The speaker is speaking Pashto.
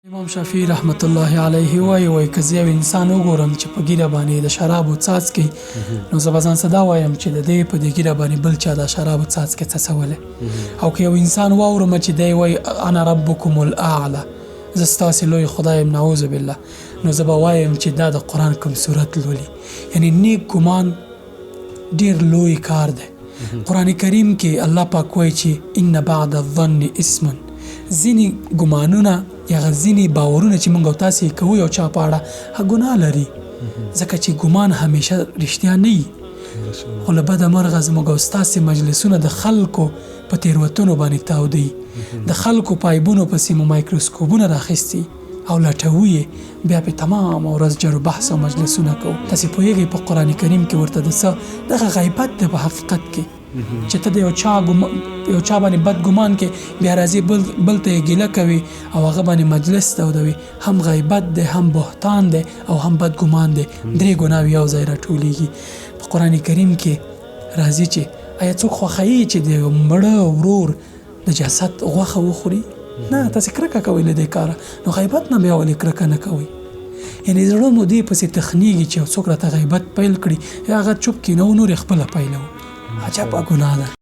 امام شافعي رحمت الله علیه وایي که زه یو انسان وګورم چې په ږیره باندې د شرابو څاڅکي، نو زه به ځان څه دا وایم چې د دې په دې ږیره باندې بل چا د شرابو څاڅکي څڅولی. او که یو انسان واورم چې دی وایي انا ربکم الاعلی، زه ستاسې لوی خدای یم، نعوذ بالله، نو زه به وایم چې دا د قرآن کوم صورت لولي. یعنې نیک ګمان ډېر لوی کار دی. قرآن کریم کې الله پاک وایي چې ان بعد الظن اسم، ځینې ګمانونه یا ځینې باورونه چې موږ او تاسې کوو یو چا په اړه هغه ګناه لري، ځکه چې ګمان همیشه رښتیا نه وي. خو له بده مرغه زموږ او ستاسې مجلسونه د خلکو په تېروتنو باندې تاودوي، د خلکو په عیبونو پسې مو مایکروسکوپونه راخیستي او لټوو یې، بیا پې تمام ورځ جر و بحث او مجلسونه کوو. تاسې پوهېږئ په قرآن کریم کې ورته د څه دغه غیبت دی په حقیقت کې، چې ته د یو چا باندې بد ګمان کې بیا راځي بل ته یې ګیله کوي او هغه باندې مجلس تودوي. هم غیبت دی، هم بهتان دی او هم بد ګمان دی. درې ګناوې یو ځای راټولېږي. په قرآن کریم کې راځي چې آیا څوک خوښوي چې د مړه ورور د جسد غوښه وخوري؟ نه، تاسې کرکه کوئ له دې کاره، نو غیبت نه بیا ولې کرکه نه کوئ؟ یعنې زړه مو دې پسې تخنیږي چې یو څوک راته غیبت پیل کړي، هغه چوپ کښېنو، نور یې خپله پیلوو. عجبه ګناه ده.